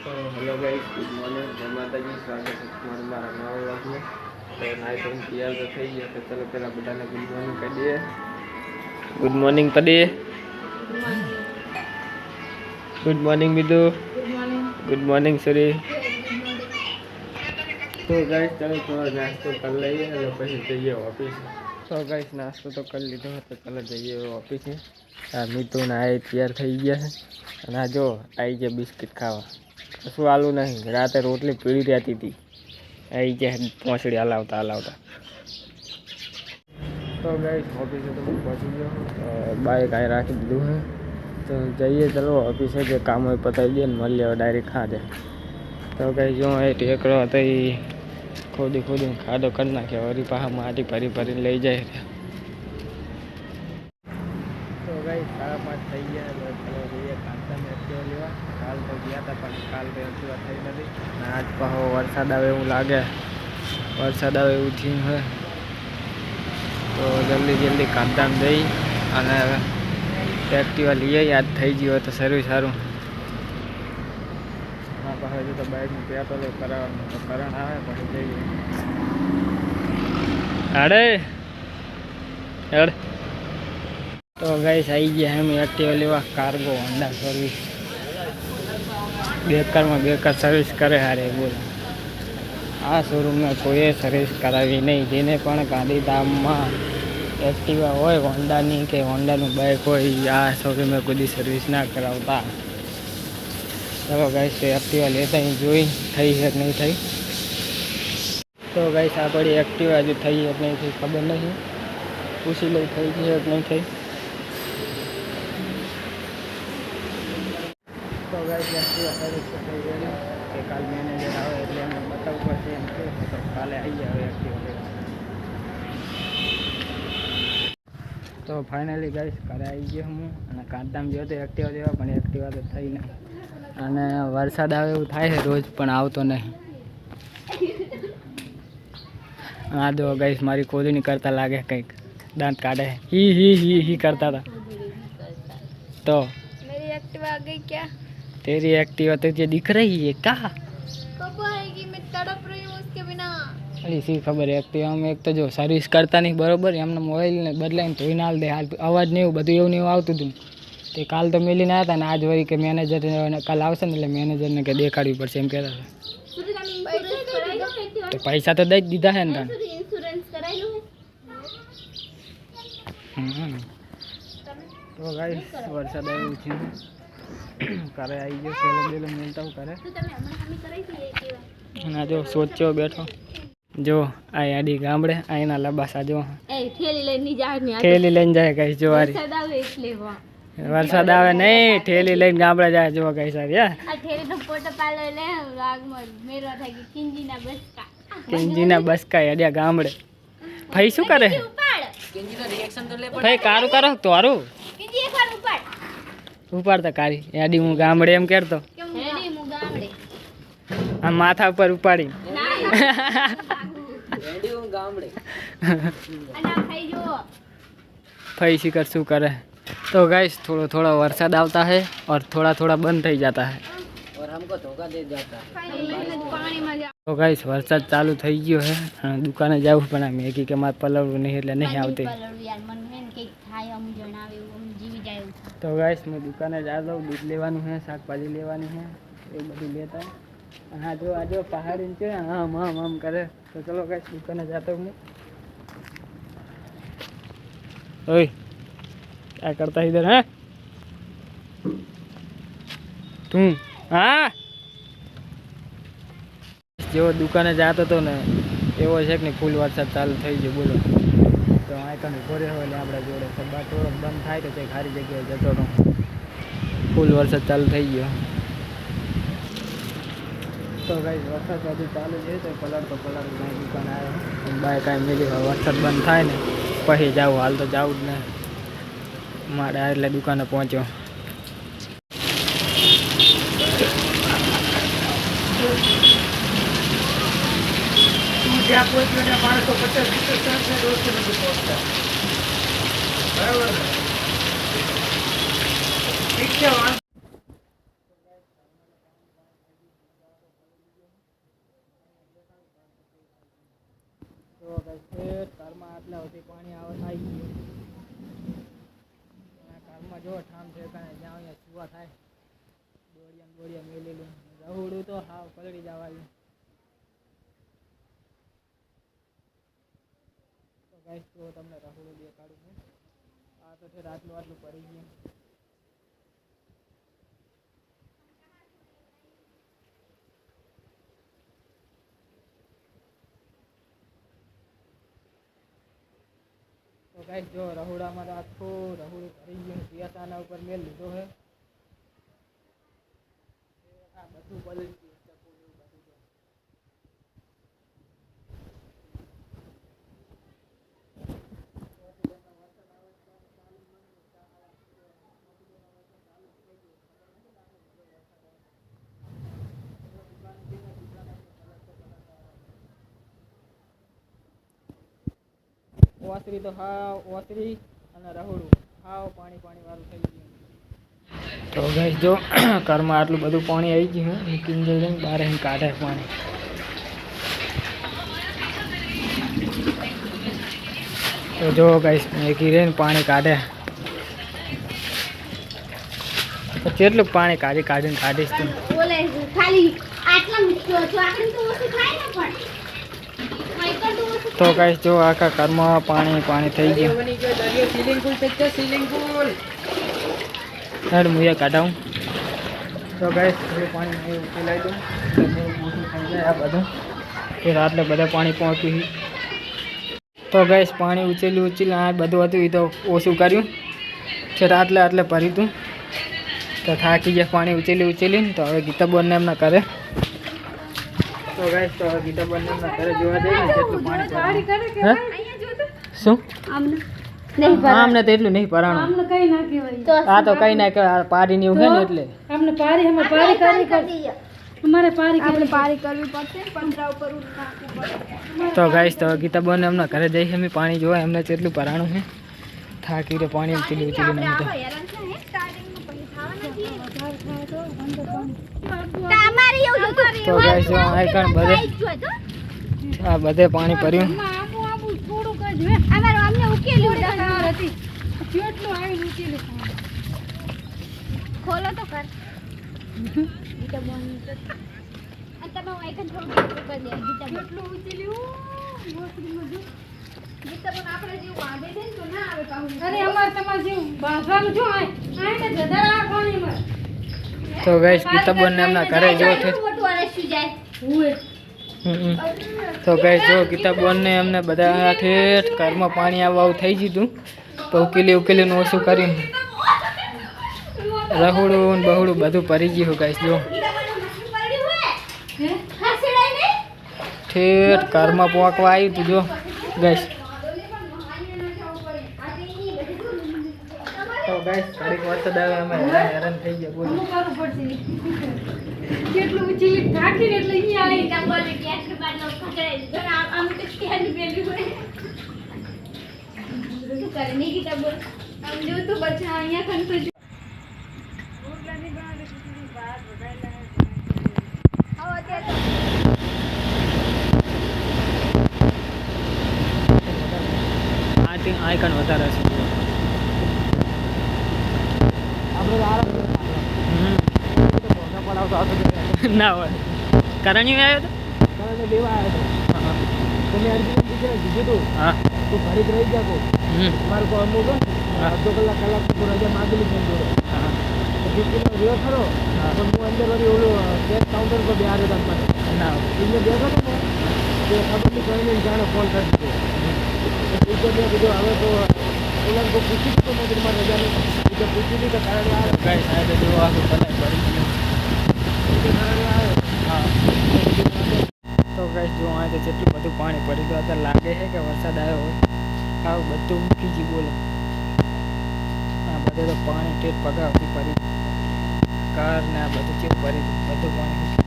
तो hello guys, good morning, जय माता जी। स्वागत है तुम्हारे मारा नवा व्लॉग में। तो नाइट टाइम तैयार तो થઈ ગયા, તો ચલો પહેલા બધાને ગુડ મોર્નિંગ કહી દઈએ। ગુડ મોર્નિંગ પડી। ગુડ મોર્નિંગ બીદુ। ગુડ મોર્નિંગ સરી। तो गाइस चलो थोड़ा नाश्तो कर લઈએ અને પછી જઈએ ઓફિસ। तो गाइस नाश्तो तो कर લીધો, તો ચલો જઈએ ઓફિસે। આ મીતુ ને આ તૈયાર થઈ ગયા છે અને આ જો આવી ગયા બિસ્કિટ ખાવા। કશું આલું નહીં, રાતે રોટલી પીળી રહેતી હતી, આવી ગયા પહોંચડી હલાવતા। તો ગાઈસ ઓફિસે તો હું પહોંચી ગયો, બાઇક અહીં રાખી દીધું है। તો જઈએ ચલો ઓફિસે, જે કામ હોય પતાવી દઈએ ને મળીએ ડાયરેક્ટ ખાધે। તો ગાઈસ જો એ ટેકરો હતો એ ખોદીને ખાડો કરી નાખ્યો, વળી પાછા માટી ભરીને લઈ જાય। તો ગાઈસ 5:30 થઈ ગયા, ચલો જઈએ કાંતાને એક્ટિવા લેવા। કાલ તો ગયા હતા પણ કાલ તો એક્ટિવા થઈ નથી, અને આજ પાછો વરસાદ આવે એવું લાગે, વરસાદ આવે એવું થયું છે। તો જલ્દી કાંતાને જઈ અને એક્ટિવા લઈએ, યાદ થઈ ગયું તો સર્વિસ સારું। હા પાછું તો બાઇકનું પેટ્રોલ કરાવવાનું, તો કરણ આવે પછી જઈએ। હેડ તો ગાઈસ આવી ગયા એમ એક્ટિવા લેવા, કાર્ગો હોન્ડા સર્વિસ। બેકારમાં બેકાર સર્વિસ કરે હારે બોલો। આ શોરૂમમાં કોઈએ સર્વિસ કરાવી નહીં, જેને પણ ગાંધીધામમાં એક્ટિવા હોય હોન્ડાની કે હોન્ડાનું બાઇક હોય, આ શોરૂમે કોઈ સર્વિસ ના કરાવતા। ચલો ગાઈસ તો એક્ટિવા લેતા અહીં જોઈ થઈ છે કે નહીં થઈ। તો ગાઈસ આપણી એક્ટિવા હજુ થઈ છે કે નહીં થઈ ખબર નહીં, પૂછી લઈ થઈ છે કે નહીં થઈ। તો ગાઈસ એક્ટિવા સર્વિસ તો થઈ ગઈ કે કાલ મેનેજર આવે એટલે એમને બતાવવું પડશે એમ કે, તો કાલે આવી જાય એક્ટિવા લેવા। તો ફાઇનલી ગાઈસ ઘરે આવી ગયો હું, અને કાંતામ ગયો તો એક્ટિવા લેવા, પણ એક્ટિવા તો થઈ નહીં, અને વરસાદ આવે એવું થાય છે રોજ પણ આવતો નહીં। આ જો ગાઈસ મારી કોદણી કરતા લાગે, કંઈક દાંત કાઢે, હી કરતા હતા। तो मेरी एक्टिवा आ गई क्या? तेरी एक्टिवा तुझे दिख रही है क्या? कब आएगी? मैं तड़प रही हूँ उसके बिना। अरे सी खबर एक्टिवा में एक तो जो सर्विस करता नहीं बरोबर, એમને મોબાઈલ ને બદલાઈને ધોઈને હાલ દે, હાલ અવાજ નહીં એવું બધું એવું નહીં આવતું હતું। તે કાલ તો મિલીને આવ્યા હતા ને આજ વળી કે મેનેજર કાલ આવશે ને એટલે મેનેજરને કે દેખાડવી પડશે એમ કહેતા હતા। તો પૈસા તો દઈ જ દીધા છે ને તને। તો ગાઈસ વરસાદ આવ્યું છે, ઘરે આવી ગયો, સેલો મિલતા કરે। અને જો સોચ્યો બેઠો, જો આ આડી ગામડે અહીંના લબાસા જો ઠેલી લઈને જાય ગાઈસ। જો વરસાદ આવે નહીં, ઠેલી લઈને ગામડે જાય, જો ગાઈસ કિંજીના બસકા અડ્યા ગામડે। ભાઈ શું કરે? ભાઈ કારું કરો તો હારું ઉપાડતા કારી એડી હું ગામડે એમ કરતો, આ માથા ઉપર ઉપાડી भाई शिकर शू करे। तो गाइस थोड़ा वरसाद आता है और थोड़ा बंद थी जाता है, और हमको धोखा दे जाता है। तो गाइस वरसाद चालू થઈ ગયો है, दुकाने जाऊँ પણ મેગી કે મારે પલળવું નહીં એટલે નહીં આવતી। तो गाइस मैं दुकाने जा रहा हूँ, दूध लेवाનું है, શાકભાજી લેવાની है, એ બધું લેતા। हाँ जो आज पहाड़ी नीचे हम करे। तो चलो गाइस दुकाने जाता हूँ। ओए क्या करता है इधर है तुम? हाँ जो दुकाने जातो तो ने एवो है कि फूल वरसाद चालू થઈ ગયો બોલો। તો આ કને ઘરે હોય એટલે આપણે જોડે સબા થોડો બંધ થાય તો તે ખારી જગ્યાએ જતો રહું, ફૂલ વરસાદ ચાલુ થઈ ગયો। तो गाइस वरसाद अभी चालू है, तो पलट नहीं दुकान आया बाइक आई मिली, वरसाद बंद थाय ने પછી જાઉં, હાલ તો જાઉં જ ને મારે એટલે દુકાને પહોંચ્યો। જો ગાઈસ કારમાં આટલા સુધી પાણી આવે આવી ગયું. કારમાં જો ઠામ છે કાંઈ જ્યાં અહીંયા સુવા થાય દોડિયા મેલેલું રહોડું તો હાવ પલળી જવાયું. તો ગાઈસ જો તમને રહોડું દેખાડું છું. આ તો છે આટલું પડી ગયું. તો ગાઈસ જો રહોડામાં આખું રહોડું ભરી ગયું. પિયાસાના ઉપર મેલ લીધો છે. આ બધું પલળી ગયું. ઓસરી તો હાવ ઓસરી અને રહોડું હાવ પાણી વાળું થઈ ગયું. તો ગાઈસ જો ઘરમાં આટલું બધું પાણી આવી ગયું કિંજલ જઈને બહાર એને કાઢે પાણી. તો જો ગાઈસ મેગી રે પાણી કાઢે તો કેટલું પાણી કાઢીને કાઢીશ તું. બોલે ખાલી આટલા મૂક્યો છો આખરી તો ઓછું થાય ને પણ તો ગાઈસ જો આખા ઘરમાં પાણી થઈ ગયું. હેડ મુએ કાઢાવું. તો ગાઈસ પાણી મેં ઉકેલાઈ દઉં ઓછું થઈ જાય આ બધું. એ રાત્રે બધા પાણી પહોંચ્યું. તો ગાઈસ પાણી ઉચેલી આ બધું હતું એ તો ઓછું કર્યું છે. આટલે ભર્યું હતું તો થાકી ગયા પાણી ઉચેલીને. તો હવે ગીતાબોનને એમના કરે. તો ગાઈસ તો ગીતાબોનને એમના ઘરે જોવા જઈએ જેટલું પાણી શું આમને તો એટલું નહીં ભરાણું. આ તો કઈ ના કહેવાય પારી ની ઉગે ને એટલે તો ગાઈસ તો ગીતાબોન એમના ઘરે જઈ અમે પાણી જોવા એમને કેટલું ભરાણું છે. થાકી રે પાણી ઉચેલી તો ગાઈસ જો આઈકણ બધે પાણી ભર્યું. ખોલો તો કર તો ગાઈસ ગીતાબોન એમના ઘરે જો તો ગાઈસ જો ગીતાબોન ને એમને બધા ઠેઠ ઘરમાં પાણી આવવા થઈ ગયું તો ઉકેલીને ઓછું કરીને રહોડું ને બહોડું બધું ભરી ગયું. ગાઈસ જો ઠેઠ ઘરમાં પહોંચવા આવ્યું તું જો ગાઈસ. તો ગાઈસ ઘડીક વરસાદ આવે અમે હેરાન થઈ ગયા. બોલો કેટલું ઉચી થાકી એટલે અહીંયા આવી કાંબાને ગેસ બાર નો પકડાય જરા આમ તો કેની વેલ્યુ હોય શું કરે ની ગીતા બોલ આમ જો તો બચ્ચા અહીંયા ખન તો રોટલાની બહાર કેટલી બહાર વગાડલા આવો અત્યારે આ કણ વધારે છે આપણે ના હોય કરણી આવ્યો તો દેવા આવ્યો તો તમે અર્જુન કીધું તું હા તું ઘડીક રહી જાકો મારે કોઈ અમુક અડધો કલાક રજા માગેલી છે જોડે હા રહ્યો ખરો પણ હું અંદર વળી ઓલું કેશ કાઉન્ટર પર બે આવ્યો હતા ના એને બેઠો હતો ને તે ખબર નહીં કરીને જાણે ફોન કરી દીધો મેં કીધું હવે તો ઓલા તો પૂછી જ તો મેં મારે રજાની એટલે પૂછી દીધું કારણ આ કઈ સાહેબ જેવો આખું બનાવી પડી ગયું. તો ગાઈસ જો આ તો જેટલું બધું પાણી પડી ગયું અત્યારે લાગે છે કે વરસાદ આવ્યો હોય આવું બધું મૂકી ગયું. બોલો આ બધે તો પાણી ટેટ પગાવતી પડી કાર ને આ બધું ચેવું પડી બધું પાણી